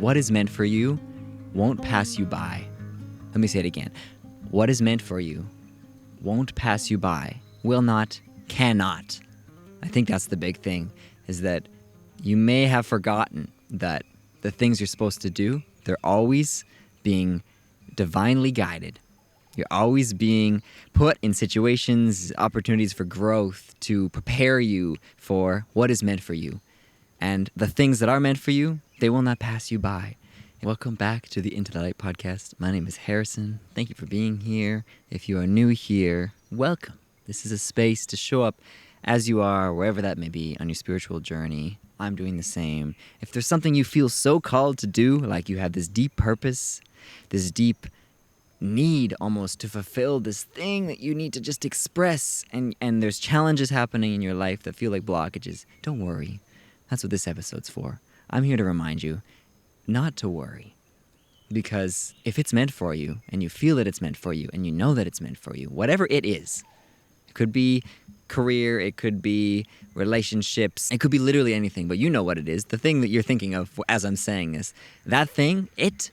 What is meant for you won't pass you by. Let me say it again. What is meant for you won't pass you by, will not, cannot. I think that's the big thing, is that you may have forgotten that the things you're supposed to do, they're always being divinely guided. You're always being put in situations, opportunities for growth to prepare you for what is meant for you. And the things that are meant for you, they will not pass you by. Welcome back to the Into the Light podcast. My name is Harrison. Thank you for being here. If you are new here, welcome. This is a space to show up as you are, wherever that may be, on your spiritual journey. I'm doing the same. If there's something you feel so called to do, like you have this deep purpose, this deep need almost to fulfill this thing that you need to just express, and there's challenges happening in your life that feel like blockages, don't worry. That's what this episode's for. I'm here to remind you not to worry. Because if it's meant for you, and you feel that it's meant for you, and you know that it's meant for you, whatever it is, it could be career, it could be relationships, it could be literally anything, but you know what it is, the thing that you're thinking of as I'm saying this, that thing, it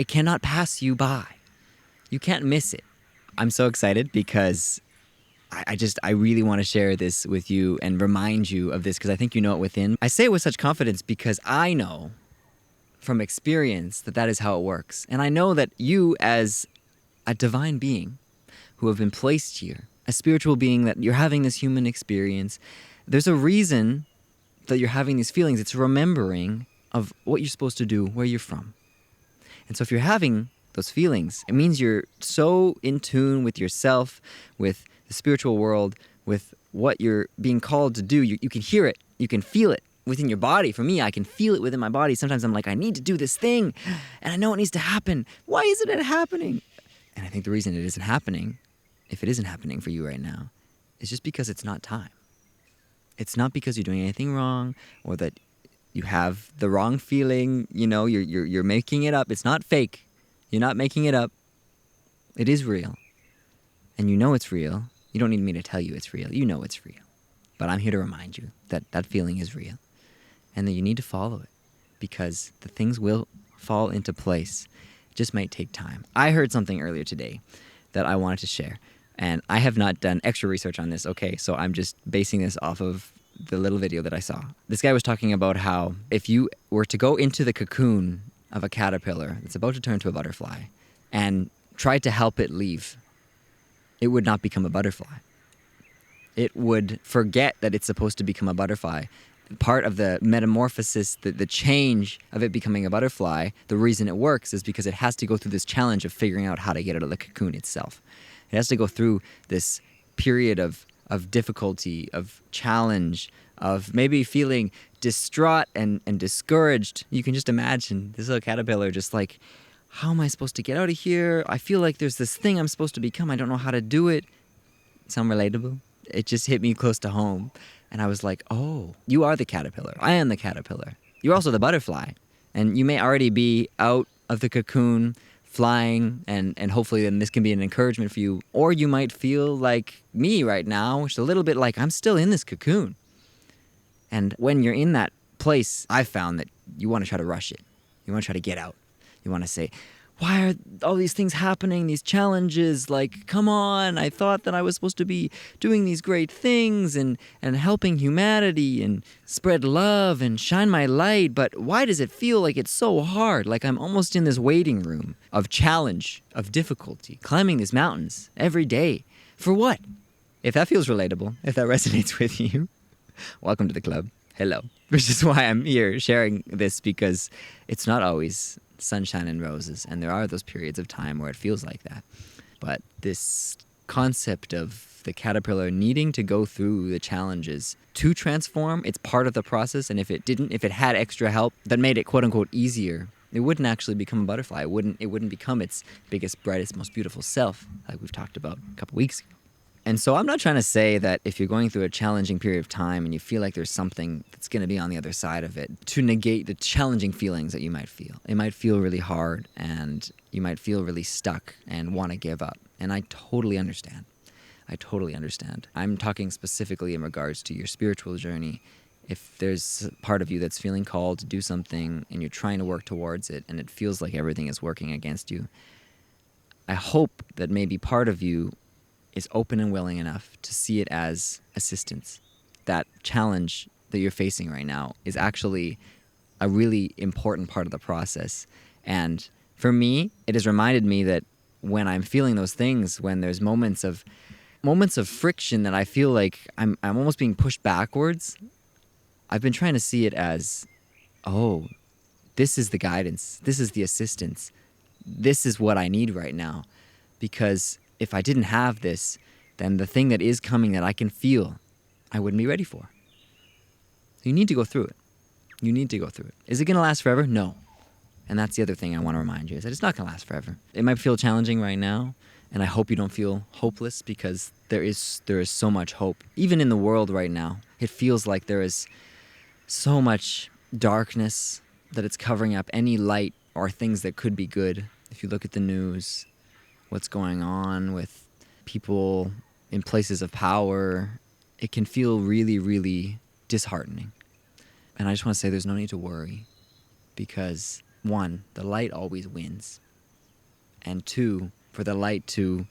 cannot pass you by. You can't miss it. I'm so excited because I really want to share this with you and remind you of this because I think you know it within. I say it with such confidence because I know from experience that that is how it works. And I know that you as a divine being who have been placed here, a spiritual being, that you're having this human experience, there's a reason that you're having these feelings. It's remembering of what you're supposed to do, where you're from. And so if you're having those feelings, it means you're so in tune with yourself, with the spiritual world, with what you're being called to do. You can hear it. You can feel it within your body. For me, I can feel it within my body. Sometimes I'm like, I need to do this thing, and I know it needs to happen. Why isn't it happening? And I think the reason it isn't happening, if it isn't happening for you right now, is just because it's not time. It's not because you're doing anything wrong or that you have the wrong feeling. You know, you're making it up. It's not fake. You're not making it up. It is real. And you know it's real. You don't need me to tell you it's real. You know it's real. But I'm here to remind you that that feeling is real and that you need to follow it because the things will fall into place. It just might take time. I heard something earlier today that I wanted to share, and I have not done extra research on this, okay? So I'm just basing this off of the little video that I saw. This guy was talking about how if you were to go into the cocoon of a caterpillar that's about to turn to a butterfly and try to help it leave, it would not become a butterfly. It would forget that it's supposed to become a butterfly. Part of the metamorphosis, the change of it becoming a butterfly, the reason it works is because it has to go through this challenge of figuring out how to get out of the cocoon itself. It has to go through this period of difficulty, of challenge, of maybe feeling distraught and discouraged. You can just imagine this little caterpillar just like, how am I supposed to get out of here? I feel like there's this thing I'm supposed to become. I don't know how to do it. Sound relatable? It just hit me close to home. And I was like, oh, you are the caterpillar. I am the caterpillar. You're also the butterfly. And you may already be out of the cocoon, flying, and hopefully then this can be an encouragement for you. Or you might feel like me right now, which is a little bit like I'm still in this cocoon. And when you're in that place, I've found that you want to try to rush it. You want to try to get out. You want to say, why are all these things happening, these challenges? Like, come on, I thought that I was supposed to be doing these great things and helping humanity and spread love and shine my light, but why does it feel like it's so hard? Like I'm almost in this waiting room of challenge, of difficulty, climbing these mountains every day. For what? If that feels relatable, if that resonates with you, welcome to the club. Hello. Which is why I'm here sharing this, because it's not always sunshine and roses, and there are those periods of time where it feels like that. But this concept of the caterpillar needing to go through the challenges to transform, it's part of the process, and if it had extra help that made it quote unquote easier, it wouldn't actually become a butterfly. It wouldn't become its biggest, brightest, most beautiful self, like we've talked about a couple weeks ago. And so I'm not trying to say that if you're going through a challenging period of time and you feel like there's something that's going to be on the other side of it, to negate the challenging feelings that you might feel. It might feel really hard and you might feel really stuck and want to give up. And I totally understand. I'm talking specifically in regards to your spiritual journey. If there's part of you that's feeling called to do something and you're trying to work towards it and it feels like everything is working against you, I hope that maybe part of you is open and willing enough to see it as assistance. That challenge that you're facing right now is actually a really important part of the process. And for me, it has reminded me that when I'm feeling those things, when there's moments of friction that I feel like I'm almost being pushed backwards, I've been trying to see it as, oh, this is the guidance. This is the assistance. This is what I need right now. Because if I didn't have this, then the thing that is coming that I can feel, I wouldn't be ready for. You need to go through it. You need to go through it. Is it going to last forever? No. And that's the other thing I want to remind you, is that it's not going to last forever. It might feel challenging right now, and I hope you don't feel hopeless, because there is so much hope. Even in the world right now, it feels like there is so much darkness that it's covering up any light or things that could be good. If you look at the news, what's going on with people in places of power, it can feel really, really disheartening. And I just want to say there's no need to worry, because 1, the light always wins. And 2, for the light to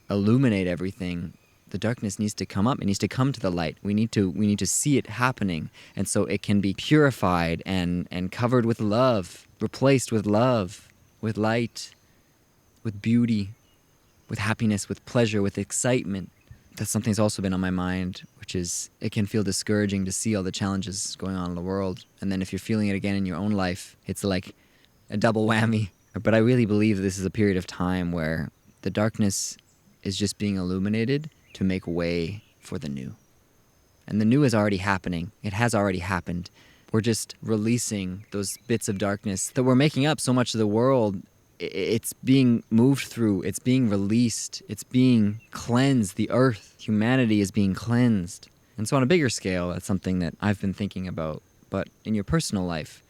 illuminate everything, the darkness needs to come up. It needs to come to the light. We need to see it happening. And so it can be purified and covered with love, replaced with love, with light, with beauty, with happiness, with pleasure, with excitement. That's something that's also been on my mind, which is it can feel discouraging to see all the challenges going on in the world. And then if you're feeling it again in your own life, it's like a double whammy. But I really believe this is a period of time where the darkness is just being illuminated to make way for the new. And the new is already happening. It has already happened. We're just releasing those bits of darkness that we're making up so much of the world. It's being moved through. It's being released. It's being cleansed. The earth, humanity is being cleansed. And so on a bigger scale, that's something that I've been thinking about. But in your personal life,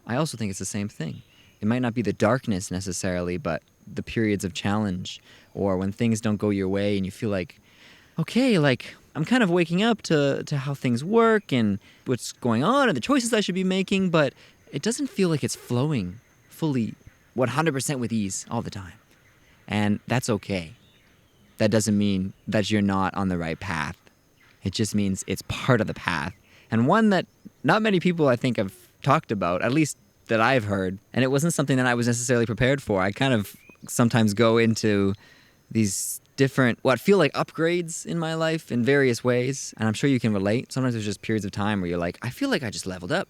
I also think it's the same thing. It might not be the darkness necessarily, but the periods of challenge, or when things don't go your way and you feel like, okay, like I'm kind of waking up to how things work and what's going on and the choices I should be making, but it doesn't feel like it's flowing fully 100% with ease all the time. And that's okay. That doesn't mean that you're not on the right path. It just means it's part of the path. And one that not many people, I think, have talked about, at least that I've heard. And it wasn't something that I was necessarily prepared for. I kind of sometimes go into these different, what feel like upgrades in my life in various ways. And I'm sure you can relate. Sometimes there's just periods of time where you're like, I feel like I just leveled up.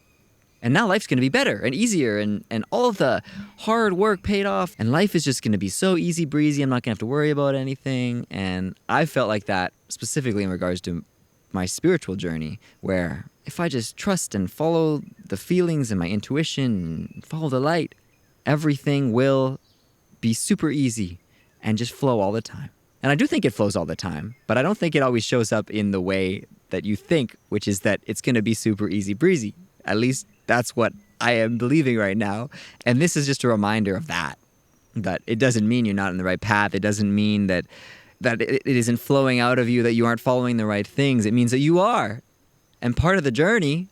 And now life's going to be better and easier, and all of the hard work paid off, and life is just going to be so easy breezy. I'm not going to have to worry about anything. And I felt like that specifically in regards to my spiritual journey, where if I just trust and follow the feelings and my intuition and follow the light, everything will be super easy and just flow all the time. And I do think it flows all the time, but I don't think it always shows up in the way that you think, which is that it's going to be super easy breezy. At least that's what I am believing right now. And this is just a reminder of that it doesn't mean you're not in the right path. It doesn't mean that it isn't flowing out of you, that you aren't following the right things. It means that you are. And part of the journey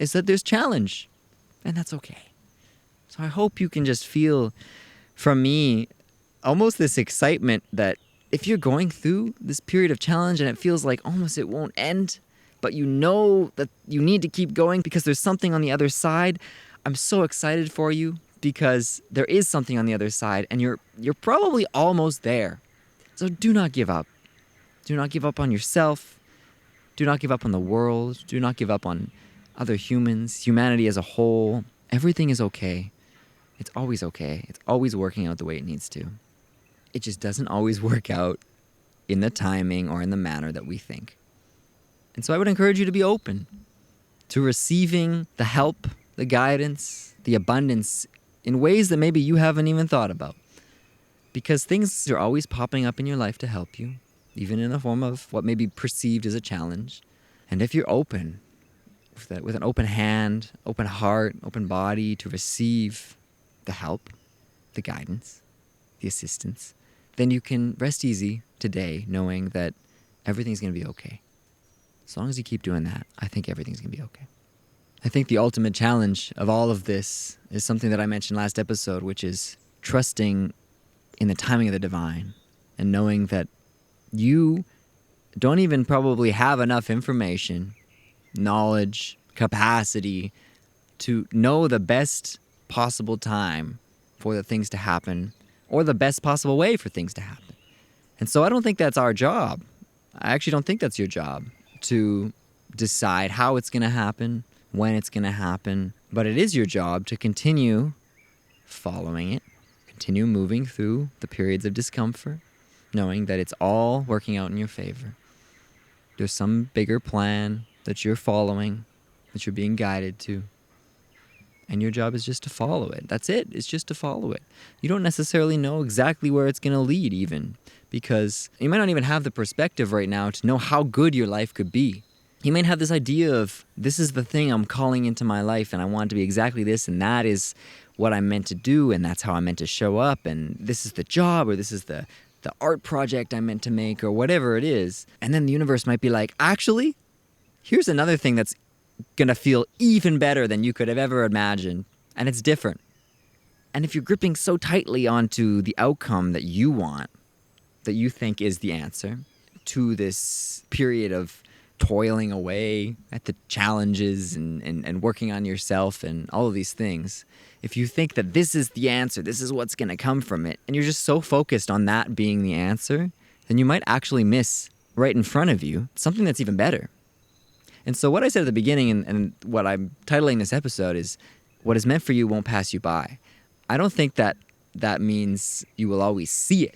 is that there's challenge, and that's okay. So I hope you can just feel from me almost this excitement that if you're going through this period of challenge and it feels like almost it won't end, but you know that you need to keep going because there's something on the other side, I'm so excited for you, because there is something on the other side, and you're probably almost there. So do not give up. Do not give up on yourself. Do not give up on the world. Do not give up on other humans, humanity as a whole. Everything is okay. It's always okay. It's always working out the way it needs to. It just doesn't always work out in the timing or in the manner that we think. And so I would encourage you to be open to receiving the help, the guidance, the abundance in ways that maybe you haven't even thought about. Because things are always popping up in your life to help you, even in the form of what may be perceived as a challenge. And if you're open, with an open hand, open heart, open body to receive the help, the guidance, the assistance, then you can rest easy today knowing that everything's going to be okay. As long as you keep doing that, I think everything's going to be okay. I think the ultimate challenge of all of this is something that I mentioned last episode, which is trusting in the timing of the divine and knowing that you don't even probably have enough information, knowledge, capacity to know the best possible time for the things to happen or the best possible way for things to happen. And so I don't think that's our job. I actually don't think that's your job to decide how it's going to happen, when it's going to happen. But it is your job to continue following it, continue moving through the periods of discomfort, knowing that it's all working out in your favor. There's some bigger plan that you're following, that you're being guided to. And your job is just to follow it. That's it. It's just to follow it. You don't necessarily know exactly where it's going to lead even, because you might not even have the perspective right now to know how good your life could be. You might have this idea of, this is the thing I'm calling into my life and I want it to be exactly this, and that is what I'm meant to do, and that's how I'm meant to show up, and this is the job, or this is the art project I'm meant to make, or whatever it is. And then the universe might be like, actually, here's another thing that's gonna feel even better than you could have ever imagined, and it's different. And if you're gripping so tightly onto the outcome that you want, that you think is the answer to this period of toiling away at the challenges and working on yourself and all of these things, if you think that this is the answer, this is what's going to come from it, and you're just so focused on that being the answer, then you might actually miss right in front of you something that's even better. And so what I said at the beginning and what I'm titling this episode is, what is meant for you won't pass you by. I don't think that means you will always see it.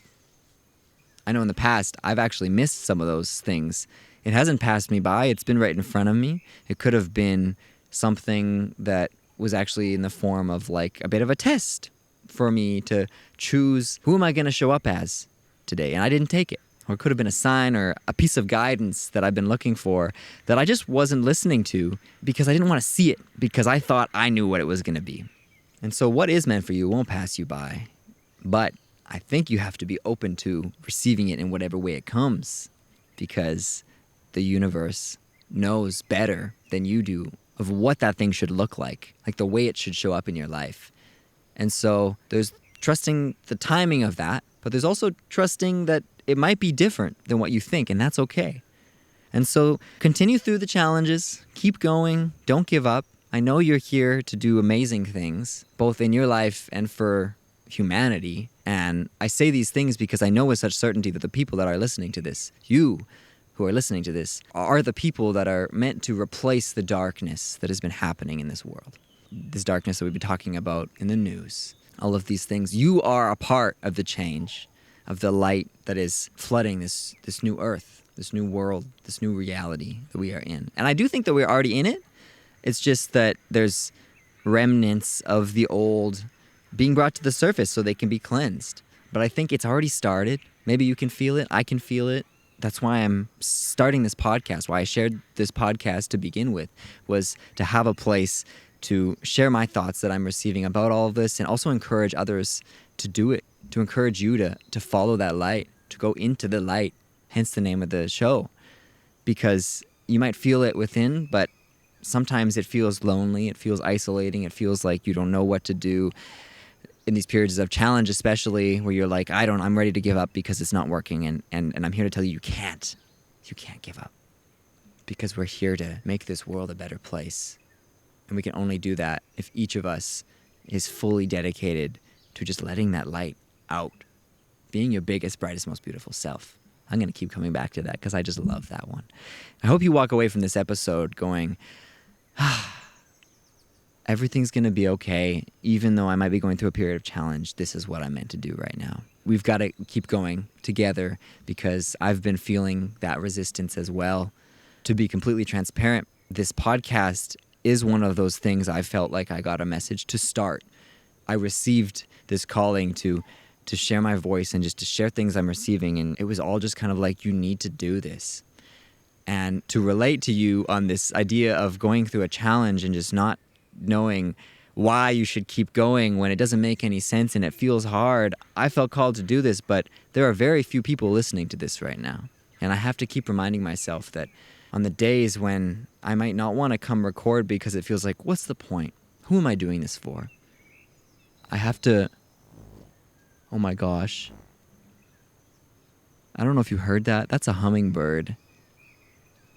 I know in the past I've actually missed some of those things. It hasn't passed me by. It's been right in front of me. It could have been something that was actually in the form of like a bit of a test for me to choose who am I going to show up as today, and I didn't take it. Or it could have been a sign or a piece of guidance that I've been looking for that I just wasn't listening to because I didn't want to see it, because I thought I knew what it was going to be. And so what is meant for you won't pass you by. But I think you have to be open to receiving it in whatever way it comes, because the universe knows better than you do of what that thing should look like the way it should show up in your life. And so there's trusting the timing of that, but there's also trusting that it might be different than what you think, and that's okay. And so continue through the challenges, keep going, don't give up. I know you're here to do amazing things, both in your life and for humanity. And I say these things because I know with such certainty that the people that are listening to this, you who are listening to this, are the people that are meant to replace the darkness that has been happening in this world. This darkness that we've been talking about in the news. All of these things. You are a part of the change, of the light that is flooding this new earth, this new world, this new reality that we are in. And I do think that we're already in it. It's just that there's remnants of the old being brought to the surface so they can be cleansed. But I think it's already started. Maybe you can feel it. I can feel it. That's why I'm starting this podcast, why I shared this podcast to begin with, was to have a place to share my thoughts that I'm receiving about all of this, and also encourage others to do it, to encourage you to follow that light, to go into the light, hence the name of the show. Because you might feel it within, but sometimes it feels lonely, it feels isolating, it feels like you don't know what to do. In these periods of challenge, especially, where you're like, I'm ready to give up because it's not working. And I'm here to tell you can't. You can't give up. Because we're here to make this world a better place. And we can only do that if each of us is fully dedicated to just letting that light out. Being your biggest, brightest, most beautiful self. I'm going to keep coming back to that because I just love that one. I hope you walk away from this episode going, everything's going to be okay, even though I might be going through a period of challenge. This is what I'm meant to do right now. We've got to keep going together, because I've been feeling that resistance as well. To be completely transparent, this podcast is one of those things I felt like I got a message to start. I received this calling to share my voice and just to share things I'm receiving, and it was all just kind of like, you need to do this. And to relate to you on this idea of going through a challenge and just not knowing why you should keep going when it doesn't make any sense and it feels hard. I felt called to do this, but there are very few people listening to this right now. And I have to keep reminding myself that on the days when I might not want to come record because it feels like, what's the point? Who am I doing this for? I have to... Oh my gosh. I don't know if you heard that. That's a hummingbird.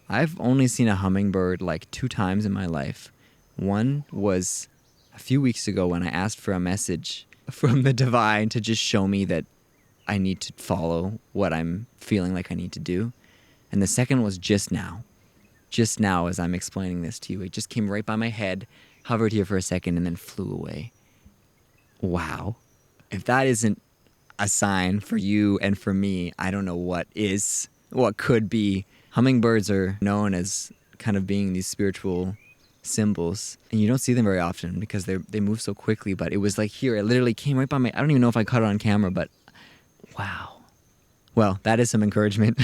I've only seen a hummingbird like 2 times in my life. One was a few weeks ago when I asked for a message from the divine to just show me that I need to follow what I'm feeling like I need to do. And the second was just now. Just now as I'm explaining this to you. It just came right by my head, hovered here for a second, and then flew away. Wow. If that isn't a sign for you and for me, I don't know what is, what could be. Hummingbirds are known as kind of being these spiritual symbols, and you don't see them very often because they move so quickly. But it was like here, it literally came right by my... I don't even know if I caught it on camera, but wow. Well, that is some encouragement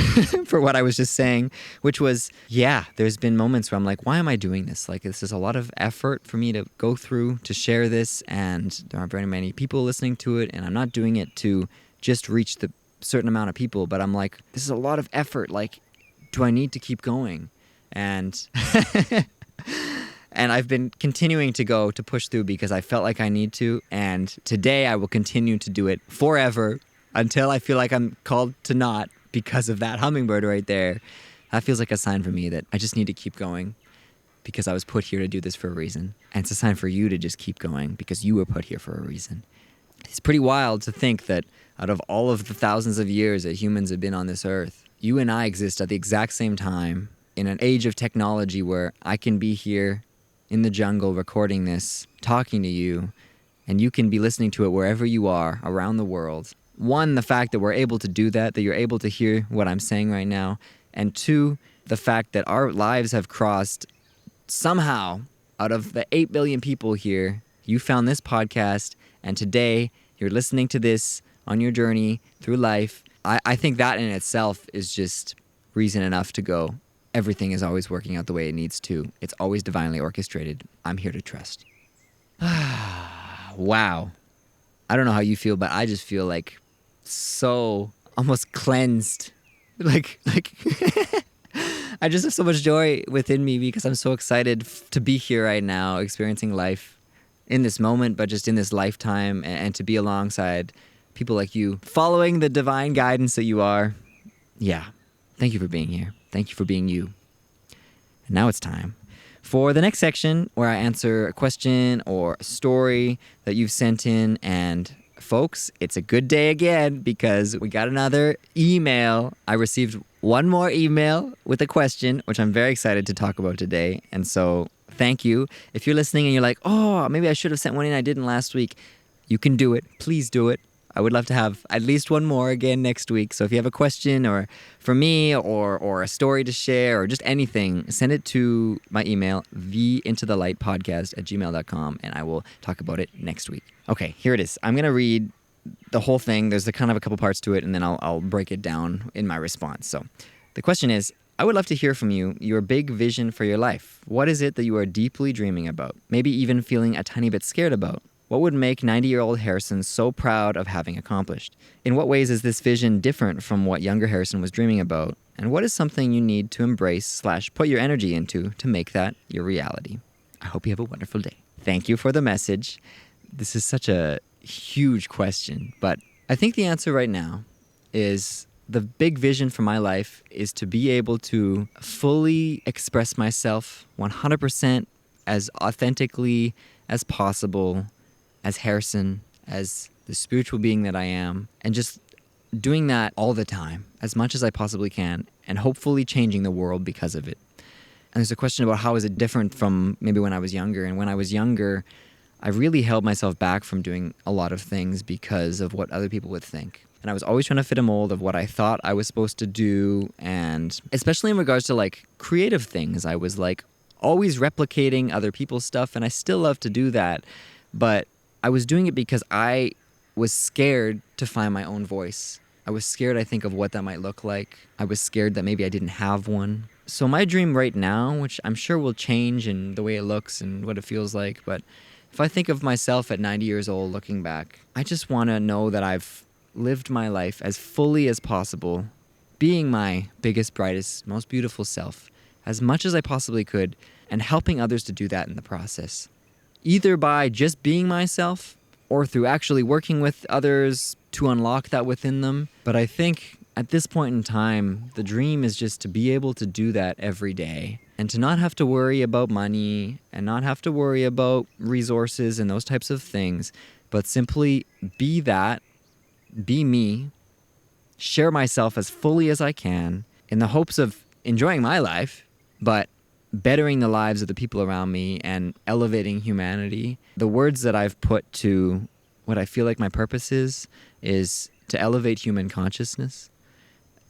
for what I was just saying, which was, yeah, there's been moments where I'm like, why am I doing this? Like, this is a lot of effort for me to go through, to share this, and there aren't very many people listening to it, and I'm not doing it to just reach the certain amount of people, but I'm like, this is a lot of effort. Like, do I need to keep going? And and I've been continuing to push through because I felt like I need to, and today I will continue to do it forever, until I feel like I'm called to not because of that hummingbird right there. That feels like a sign for me that I just need to keep going because I was put here to do this for a reason. And it's a sign for you to just keep going because you were put here for a reason. It's pretty wild to think that out of all of the thousands of years that humans have been on this earth, you and I exist at the exact same time in an age of technology where I can be here in the jungle recording this, talking to you, and you can be listening to it wherever you are around the world. One, the fact that we're able to do that you're able to hear what I'm saying right now. And two, the fact that our lives have crossed somehow out of the 8 billion people here. You found this podcast, and today you're listening to this on your journey through life. I think that in itself is just reason enough to go, everything is always working out the way it needs to. It's always divinely orchestrated. I'm here to trust. Wow. I don't know how you feel, but I just feel like so almost cleansed. Like I just have so much joy within me because I'm so excited to be here right now, experiencing life in this moment, but just in this lifetime, and to be alongside people like you, following the divine guidance that you are. Yeah. Thank you for being here. Thank you for being you. And now it's time for the next section where I answer a question or a story that you've sent in. And folks, it's a good day again because we got another email. I received one more email with a question, which I'm very excited to talk about today. And so thank you. If you're listening and you're like, oh, maybe I should have sent one in, I didn't last week, you can do it. Please do it. I would love to have at least one more again next week. So if you have a question or for me or a story to share or just anything, send it to my email, theintothelightpodcast@gmail.com, and I will talk about it next week. Okay, here it is. I'm going to read the whole thing. There's a kind of a couple parts to it, and then I'll break it down in my response. So the question is, I would love to hear from you, your big vision for your life. What is it that you are deeply dreaming about? Maybe even feeling a tiny bit scared about? What would make 90-year-old Harrison so proud of having accomplished? In what ways is this vision different from what younger Harrison was dreaming about? And what is something you need to embrace / put your energy into to make that your reality? I hope you have a wonderful day. Thank you for the message. This is such a huge question, but I think the answer right now is the big vision for my life is to be able to fully express myself 100% as authentically as possible as Harrison, as the spiritual being that I am, and just doing that all the time, as much as I possibly can, and hopefully changing the world because of it. And there's a question about how is it different from maybe when I was younger. And when I was younger, I really held myself back from doing a lot of things because of what other people would think. And I was always trying to fit a mold of what I thought I was supposed to do, and especially in regards to like creative things, I was like always replicating other people's stuff, and I still love to do that, but I was doing it because I was scared to find my own voice. I was scared, I think, of what that might look like. I was scared that maybe I didn't have one. So my dream right now, which I'm sure will change in the way it looks and what it feels like, but if I think of myself at 90 years old looking back, I just want to know that I've lived my life as fully as possible, being my biggest, brightest, most beautiful self, as much as I possibly could and helping others to do that in the process. Either by just being myself or through actually working with others to unlock that within them. But I think at this point in time, the dream is just to be able to do that every day and to not have to worry about money and not have to worry about resources and those types of things, but simply be that, be me, share myself as fully as I can in the hopes of enjoying my life, but bettering the lives of the people around me and elevating humanity. The words that I've put to what I feel like my purpose is to elevate human consciousness.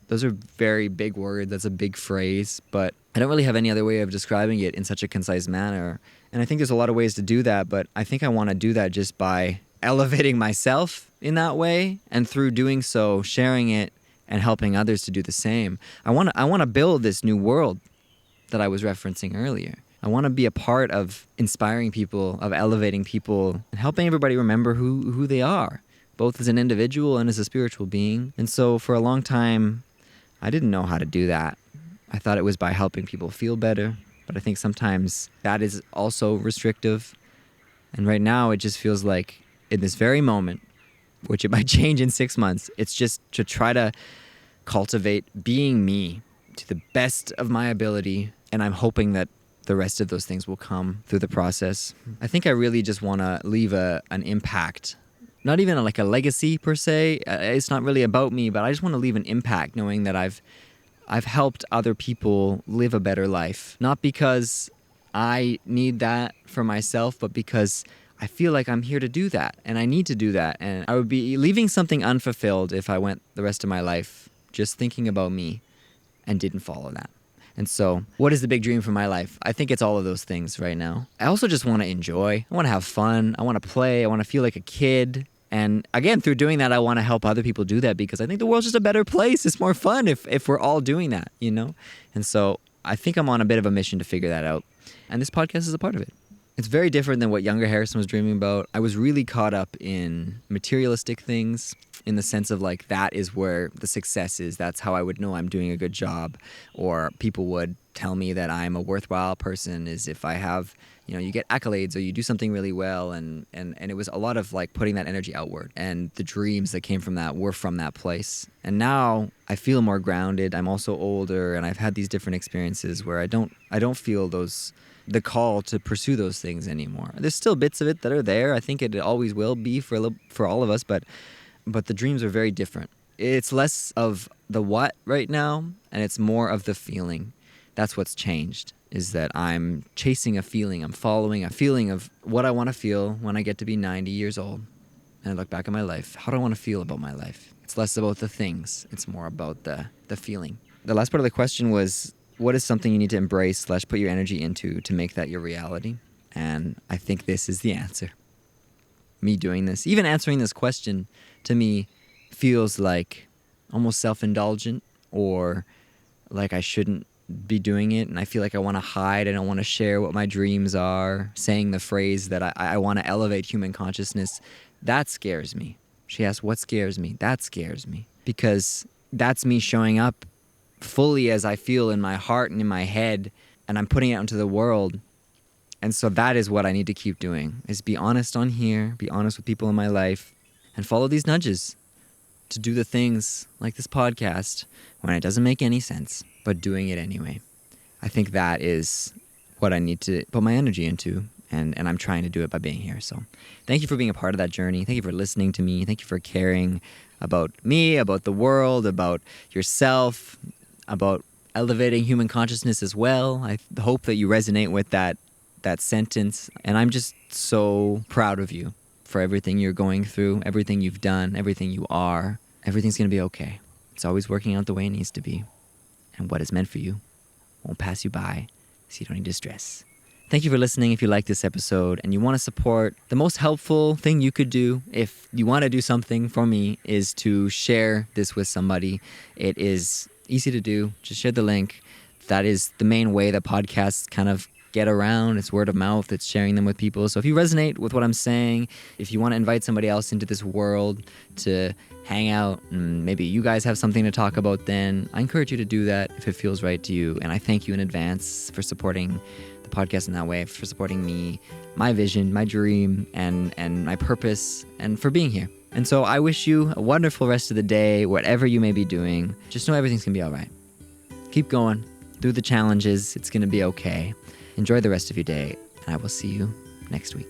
Those are very big words. That's a big phrase, but I don't really have any other way of describing it in such a concise manner. And I think there's a lot of ways to do that, but I think I want to do that just by elevating myself in that way, and through doing so, sharing it and helping others to do the same. I want to build this new world that I was referencing earlier. I want to be a part of inspiring people, of elevating people, and helping everybody remember who they are, both as an individual and as a spiritual being. And so for a long time, I didn't know how to do that. I thought it was by helping people feel better, but I think sometimes that is also restrictive. And right now, it just feels like in this very moment, which it might change in 6 months, it's just to try to cultivate being me to the best of my ability. And I'm hoping that the rest of those things will come through the process. I think I really just want to leave an impact, not even like a legacy per se. It's not really about me, but I just want to leave an impact knowing that I've helped other people live a better life. Not because I need that for myself, but because I feel like I'm here to do that and I need to do that. And I would be leaving something unfulfilled if I went the rest of my life just thinking about me and didn't follow that. And so, what is the big dream for my life? I think it's all of those things right now. I also just want to enjoy. I want to have fun. I want to play. I want to feel like a kid. And again, through doing that, I want to help other people do that because I think the world's just a better place. It's more fun if we're all doing that, you know? And so, I think I'm on a bit of a mission to figure that out. And this podcast is a part of it. It's very different than what younger Harrison was dreaming about. I was really caught up in materialistic things, in the sense of like that is where the success is. That's how I would know I'm doing a good job, or people would tell me that I'm a worthwhile person is if I have, you get accolades or you do something really well, and it was a lot of like putting that energy outward, and the dreams that came from that were from that place. And now I feel more grounded. I'm also older and I've had these different experiences where I don't feel the call to pursue those things anymore. There's still bits of it that are there. I think it always will be for all of us, but the dreams are very different. It's less of the what right now, and it's more of the feeling. That's what's changed, is that I'm chasing a feeling. I'm following a feeling of what I want to feel when I get to be 90 years old. And I look back at my life. How do I want to feel about my life? It's less about the things. It's more about the feeling. The last part of the question was, what is something you need to embrace / put your energy into to make that your reality? And I think this is the answer. Me doing this, even answering this question, to me feels like almost self-indulgent, or like I shouldn't be doing it, and I feel like I want to hide. I don't want to share what my dreams are. Saying the phrase that I want to elevate human consciousness, that scares me. She asked, what scares me? That scares me, because that's me showing up fully as I feel in my heart and in my head, and I'm putting it out into the world. And so that is what I need to keep doing, is be honest on here, be honest with people in my life, and follow these nudges to do the things like this podcast when it doesn't make any sense, but doing it anyway. I think that is what I need to put my energy into, and I'm trying to do it by being here. So thank you for being a part of that journey. Thank you for listening to me. Thank you for caring about me, about the world, about yourself, about elevating human consciousness as well. I hope that you resonate with that sentence. And I'm just so proud of you for everything you're going through, everything you've done, everything you are. Everything's going to be okay. It's always working out the way it needs to be. And what is meant for you won't pass you by, so you don't need to stress. Thank you for listening. If you like this episode and you want to support, the most helpful thing you could do if you want to do something for me is to share this with somebody. It is easy to do. Just share the link. That is the main way that podcasts kind of get around. It's word of mouth. It's sharing them with people. So if you resonate with what I'm saying, if you want to invite somebody else into this world to hang out, and maybe you guys have something to talk about, then I encourage you to do that if it feels right to you. And I thank you in advance for supporting the podcast in that way, for supporting me, my vision, my dream, and my purpose, and for being here. And so I wish you a wonderful rest of the day, whatever you may be doing. Just know everything's going to be all right. Keep going through the challenges. It's going to be okay. Enjoy the rest of your day, and I will see you next week.